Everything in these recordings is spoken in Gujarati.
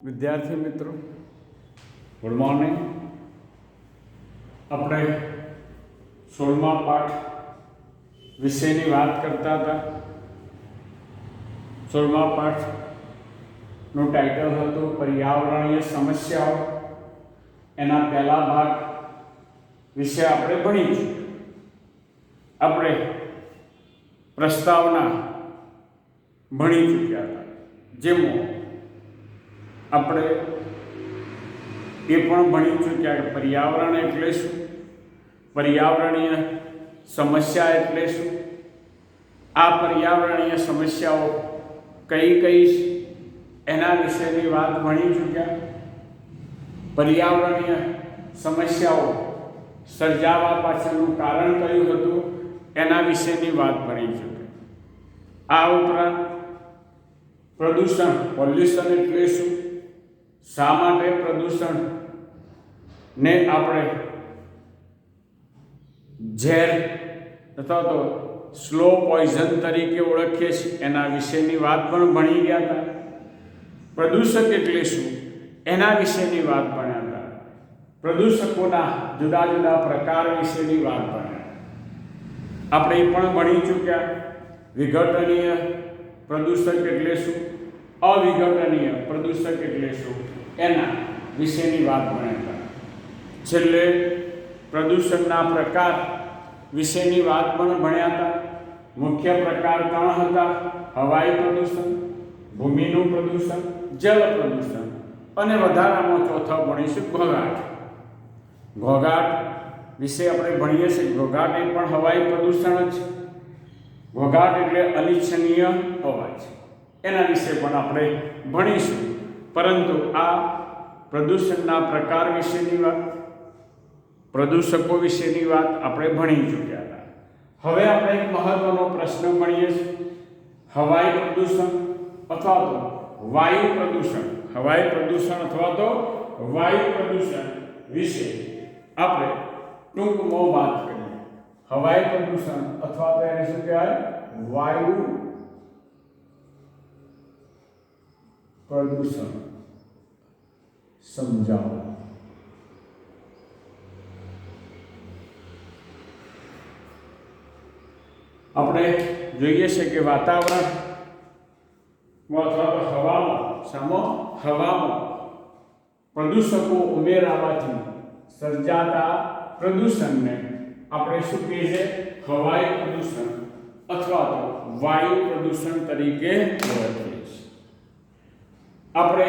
વિદ્યાર્થી મિત્રો, ગુડ મોર્નિંગ. આપણે 16મા પાઠ વિશેની વાત કરતા હતા. 16મા પાઠનું ટાઇટલ હતું પર્યાવરણીય સમસ્યાઓ. એના પહેલા ભાગ વિશે આપણે ભણીશું. આપણે પ્રસ્તાવના ભણી ચૂક્યા હતા, જેમાં આપણે એ પણ ભણી ચૂક્યા કે પર્યાવરણ એટલે શું, પર્યાવરણીય સમસ્યા એટલે શું, આ પર્યાવરણીય સમસ્યાઓ કઈ કઈ એના વિશેની વાત ભણી ચૂક્યા. પર્યાવરણીય સમસ્યાઓ સર્જાવા પાછળનું કારણ કયું હતું એના વિશેની વાત ભણી ચૂક્યા. આ ઉપરાંત પ્રદૂષણ, પોલ્યુશન એટલે શું, શા માટે પ્રદૂષણને આપણે ઝેર અથવા તો સ્લો પોઈઝન તરીકે ઓળખીએ છીએ એના વિશેની વાત પણ ભણી ગયા હતા. પ્રદૂષક એટલે શું એના વિશેની વાત ભણ્યા હતા. પ્રદૂષકોના જુદા જુદા પ્રકાર વિશેની વાત ભણ્યા. આપણે એ પણ ભણી ચૂક્યા વિઘટનીય પ્રદૂષક એટલે શું, અવિઘટનીય પ્રદૂષક એટલે શું એના વિશેની વાત ભણ્યા. છેલ્લે પ્રદૂષણના પ્રકાર વિશેની વાત પણ ભણ્યા હતા. મુખ્ય પ્રકાર 3 હતા: હવાઈ પ્રદૂષણ, ભૂમિનું પ્રદૂષણ, જળ પ્રદૂષણ અને વધારામાં ચોથો ભણીશું ઘોંઘાટ. ઘોંઘાટ વિશે આપણે ભણીએ છીએ. ઘોંઘાટ એ પણ હવાઈ પ્રદૂષણ જ છે. ઘોંઘાટ એટલે અનિચ્છનીય અવાજ. એના વિશે પણ આપણે ભણીશું. પરંતુ આ પ્રદૂષણના પ્રકાર વિશેની વાત, પ્રદૂષકો વિશેની વાત આપણે ભણી ચૂક્યા હતા. હવે આપણે એક મહત્વનો પ્રશ્ન ભણીએ છીએ: હવાઈ પ્રદૂષણ અથવા તો વાયુ પ્રદૂષણ. હવાઈ પ્રદૂષણ અથવા તો વાયુ પ્રદૂષણ વિશે આપણે ટૂંકમાં વાત કરીએ. હવાઈ પ્રદૂષણ અથવા તો એને શું કહેવાય? વાયુ પ્રદૂષણ સમજાવો. આપણે જોઈએ છે કે વાતાવરણમાં અથવા તો હવામાં પ્રદૂષકો ઉમેરાવાથી સર્જાતા પ્રદૂષણને આપણે શું કહીએ છીએ? હવાઈ પ્રદૂષણ અથવા તો વાયુ પ્રદૂષણ તરીકે ઓળખીએ છીએ. આપણે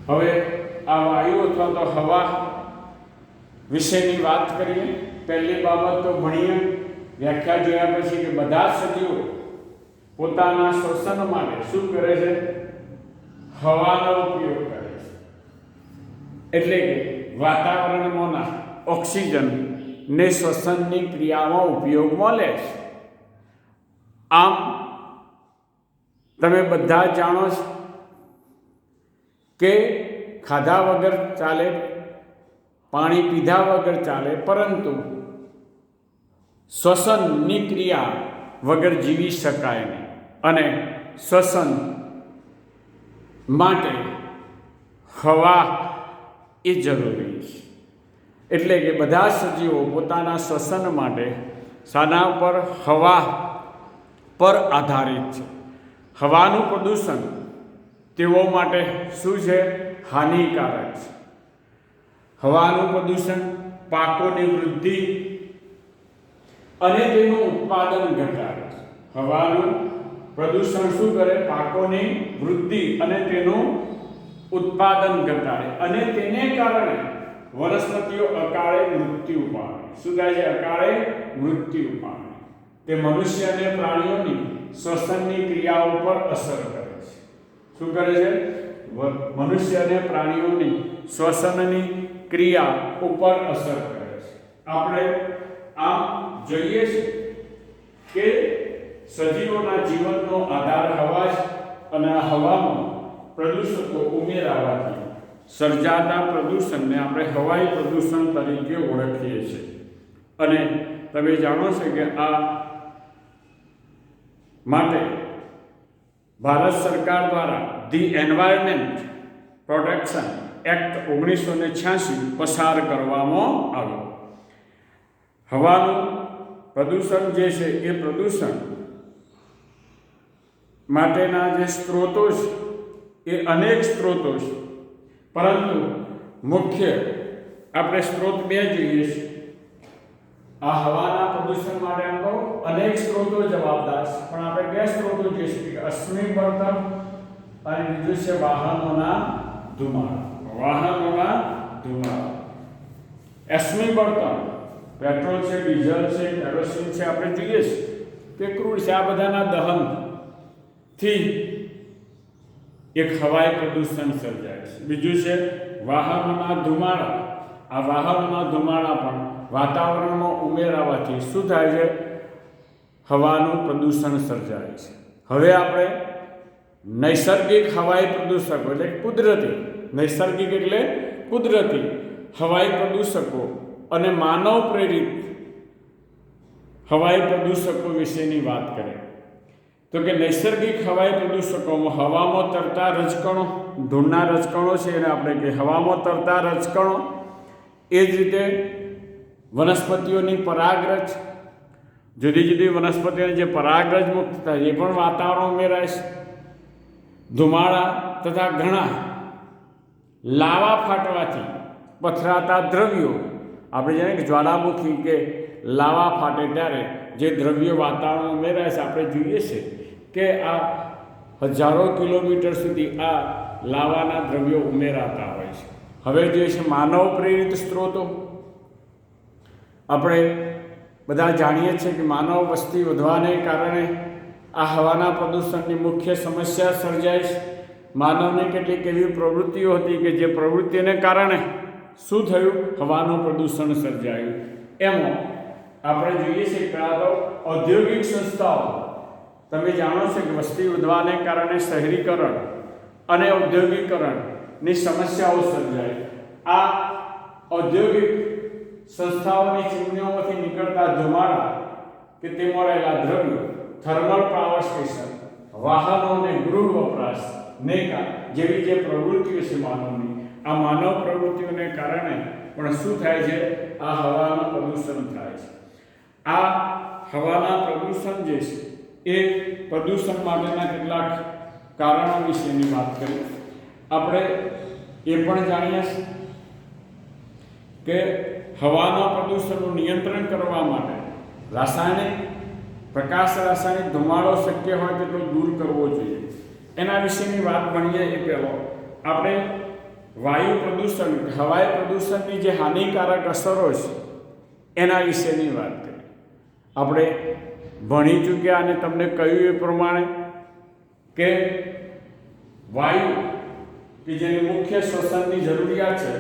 હવે આ વાયુ અથવા તો હવા વિશેની વાત કરીએ. પહેલી બાબત તો ભણીએ, વ્યાખ્યા જોયા પછી કે બધા સજીવો પોતાના શ્વસન માટે શું કરે છે? હવાનો ઉપયોગ કરે છે. એટલે કે વાતાવરણમાંના ઓક્સિજન ને શ્વસનની ક્રિયામાં ઉપયોગમાં લે છે. આમ તમે બધા જાણો છો કે ખાધા વગર ચાલે, પાણી પીધા વગર ચાલે, પરંતુ શ્વસનની ક્રિયા વગર જીવી શકાય નહીં. અને શ્વસન માટે હવા એ જરૂરી છે. એટલે કે બધા સજીવો પોતાના શ્વસન માટે શાના પર? હવા પર આધારિત છે. હવાનું પ્રદૂષણ તેઓ માટે શું છે? હાનિકારક છે. હવાનું પ્રદૂષણ પાકોની વૃદ્ધિ અને તેનું ઉત્પાદન ઘટાડે છે. હવાનું પ્રદૂષણ શું કરે? પાકોની વૃદ્ધિ અને તેનું ઉત્પાદન ઘટાડે અને તેને કારણે વનસ્પતિઓ અકાળે મૃત્યુ પામે. શું થાય છે? અકાળે મૃત્યુ પામે. તે મનુષ્ય અને પ્રાણીઓની શ્વસનની ક્રિયાઓ પર અસર કરે છે. શું કરે છે? મનુષ્ય અને પ્રાણીઓની શ્વસનની ક્રિયા ઉપર અસર કરે છે. આપણે આમ જોઈએ છે કે સજીવોના જીવનનો આધાર હવા છે અને આ હવામાં પ્રદૂષકો ઉમેરાવાથી સર્જાતા પ્રદૂષણને આપણે હવાઈ પ્રદૂષણ તરીકે ઓળખીએ છીએ. અને તમે જાણો છો કે આ માટે ભારત સરકાર દ્વારા ધી એન્વાયરમેન્ટ પ્રોટેક્શન એક્ટ 1986 પસાર કરવામાં આવ્યો. હવાનું પ્રદૂષણ જે છે એ પ્રદૂષણ માટેના જે સ્ત્રોતો છે એ અનેક સ્ત્રોતો છે, પરંતુ મુખ્ય આપણે સ્ત્રોત બે જોઈએ છે. આ હવાના પ્રદૂષણ માટે આમ તો અનેક સ્ત્રોતો જવાબદાર છે, પણ આપણે બે સ્ત્રોતો જોઈએ છે, અશ્મિ બળતણ અને બીજું છે વાહનોના ધુમાડા. અશ્મિ બળતણ પેટ્રોલ છે, ડીઝલ છે, કેરોસીન છે, આપણે જોઈએ છે કે ક્રૂડ છે, આ બધાના દહનથી એક હવાઈ પ્રદૂષણ સર્જાય છે. બીજું છે વાહનોના ધુમાડા. આ વાહનોના ધુમાડા પણ વાતાવરણમાં ઉમેરાવાથી શું થાય છે? હવાનું પ્રદૂષણ સર્જાય છે. હવે આપણે નૈસર્ગિક હવાઈ પ્રદૂષકો એટલે કુદરતી, નૈસર્ગિક એટલે કુદરતી હવાઈ પ્રદૂષકો અને માનવ પ્રેરિત હવાઈ પ્રદૂષકો વિશેની વાત કરીએ તો કે નૈસર્ગિક હવાઈ પ્રદૂષકોમાં હવામાં તરતા રજકણો, ધૂળના રજકણો છે એને આપણે કહીએ હવામાં તરતા રજકણો. એ જ રીતે વનસ્પતિઓની પરાગરજ, જુદી જુદી વનસ્પતિઓની જે પરાગરજ મુક્ત થાય એ પણ વાતાવરણ ઉમેરાય છે. ધુમાડા તથા ઘણા લાવા ફાટવાથી પથરાતા દ્રવ્યો, આપણે જાણીએ કે જ્વાળામુખી કે લાવા ફાટે ત્યારે જે દ્રવ્યો વાતાવરણ ઉમેરાય છે, આપણે જોઈએ છે કે આ હજારો કિલોમીટર સુધી આ લાવાના દ્રવ્યો ઉમેરાતા હોય છે. હવે જે છે માનવ પ્રેરિત સ્ત્રોતો, આપણે બધા જાણીએ છીએ કે માનવ વસ્તી વધવાને કારણે આ હવાના પ્રદૂષણની મુખ્ય સમસ્યા સર્જાય છે. માનવની કેટલીક એવી પ્રવૃત્તિઓ હતી કે જે પ્રવૃત્તિને કારણે શું થયું? હવાનું પ્રદૂષણ સર્જાયું. એમાં આપણે જોઈએ છીએ કે આ તો ઔદ્યોગિક સંસ્થાઓ, તમે જાણો છો કે વસ્તી વધવાને કારણે શહેરીકરણ અને ઔદ્યોગિકરણની સમસ્યાઓ સર્જાય. આ ઔદ્યોગિક સંસ્થાઓની ચીમનીઓમાંથી નીકળતા ધુમાડા કે તેમાં રહેલા દ્રવ્યો, થર્મલ પાવર સ્ટેશન, વાહનો અને ગૃહ વપરાશ જેવી જે પ્રવૃત્તિઓ છે માનવની, આ માનવ પ્રવૃત્તિઓને કારણે પણ શું થાય છે? આ હવાનું પ્રદૂષણ થાય છે. આ હવાના પ્રદૂષણ જે છે એ પ્રદૂષણ માટેના કેટલાક કારણો વિશેની વાત કરીએ. આપણે એ પણ જાણીએ છીએ કે હવાના પ્રદૂષણનું નિયંત્રણ કરવા માટે રાસાયણિક ધુમાડો શક્ય હોય તેટલો દૂર કરવો જોઈએ. એના વિશેની વાત ભણીએ એ પહેલાં આપણે વાયુ પ્રદૂષણ, હવાઈ પ્રદૂષણની જે હાનિકારક અસરો છે એના વિશેની વાત કરીએ. આપણે ભણી ચૂક્યા અને તમને કહ્યું એ પ્રમાણે કે વાયુ કે જેની મુખ્ય શ્વસનની જરૂરિયાત છે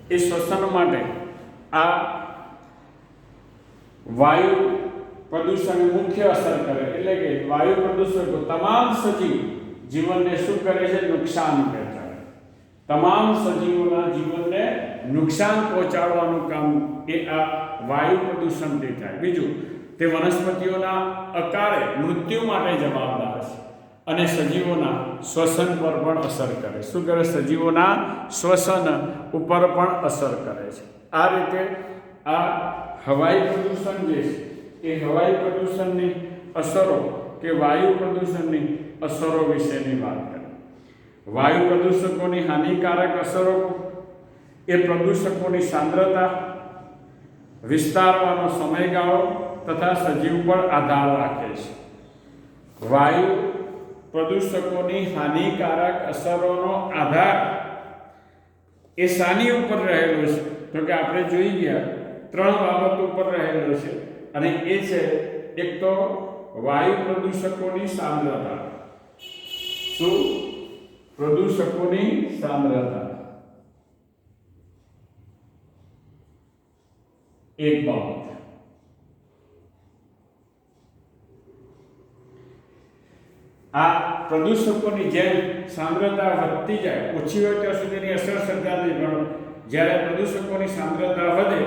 એ શ્વસન માટે આ વાયુ પ્રદૂષણ મુખ્ય અસર કરે. એટલે કે વાયુ પ્રદૂષકો તમામ સજીવ જીવનને શું કરે છે? નુકસાન પહોંચાડે. તમામ સજીવોના જીવનને નુકસાન પહોંચાડવાનું કામ એ આ વાયુ પ્રદૂષણથી થાય. બીજું, તે વનસ્પતિઓના અકાળે મૃત્યુ માટે જવાબદાર છે અને સજીવોના શ્વસન પર પણ અસર કરે. શું કરે? સજીવોના શ્વસન ઉપર પણ અસર કરે છે. આ રીતે આ હવાઈ પ્રદૂષણ જે છે એ હવાઈ પ્રદૂષણની અસરો કે વાયુ પ્રદૂષણની અસરો વિશેની વાત કરીએ. વાયુ પ્રદૂષકોની હાનિકારક અસરો એ પ્રદૂષકોની સાંદ્રતા, વિસ્તારવાનો સમયગાળો તથા સજીવ પર આધાર રાખે છે. વાયુ પ્રદૂષકોની હાનિકારક અસરોનો આધાર એ શાની ઉપર રહેલો છે? તો કે આપણે જોઈ ગયા 3 બાબતો ઉપર રહેલો છે અને એ છે એક તો વાયુ પ્રદૂષકોની સાંદ્રતા. શું? પ્રદૂષકોની સાંદ્રતા એક બાબત. આ પ્રદૂષકોની જેમ સાંદ્રતા વધતી જાય, ઓછી હોય ત્યાં સુધીની અસર સર્જાતી, પણ જ્યારે પ્રદૂષકોની સાંદ્રતા વધે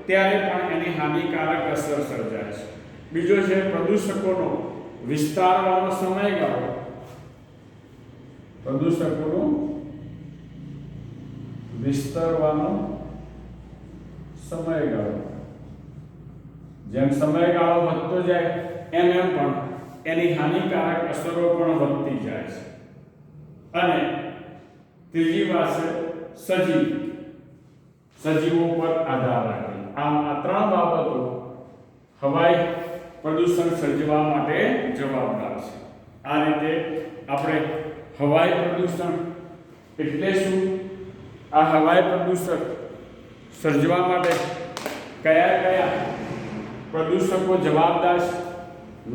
ત્યારે પણ એની હાનિકારક અસર સર્જાય છે. બીજો છે પ્રદૂષકોનો વિસ્તારવાનો સમયગાળો. પ્રદૂષકોનું વિસ્તરવાનો સમયગાળો. જેમ સમયગાળો વધતો જાય એમ પણ એની હાનિકારક અસરો પણ વધતી જાય છે. અને ત્રીજી વાત છે સજીવો પર આધાર રાખે. આમ આ ત્રણ બાબતો હવાઈ પ્રદૂષણ સર્જવા માટે જવાબદાર છે. આ રીતે આપણે હવાઈ પ્રદૂષણ એટલે શું, આ હવાઈ પ્રદૂષણ સર્જવા માટે કયા કયા પ્રદૂષકો જવાબદાર છે,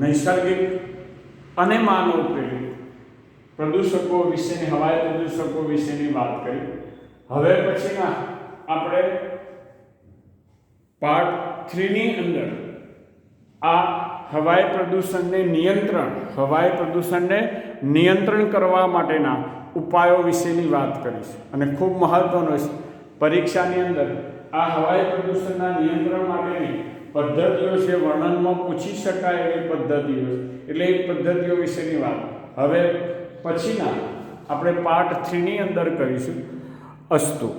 નૈસર્ગિક અને માનવ પ્રેરિત પ્રદૂષકો વિશેની, હવાઈ પ્રદૂષકો વિશેની વાત કરી. હવે પછીના આપણે પાર્ટ 3 ની અંદર આ હવાઈ પ્રદૂષણને નિયંત્રણ કરવા માટેના ઉપાયો વિશેની વાત કરીશ. અને ખૂબ મહત્વનો છે, પરીક્ષાની અંદર આ હવાઈ પ્રદૂષણના નિયંત્રણ માટેની પદ્ધતિઓ છે, વર્ણનમાં પૂછી શકાય એવી પદ્ધતિઓ છે, એટલે એ પદ્ધતિઓ વિશેની વાત હવે પછીના આપણે પાર્ટ 3 ની અંદર કરીશું. અસ્તુ.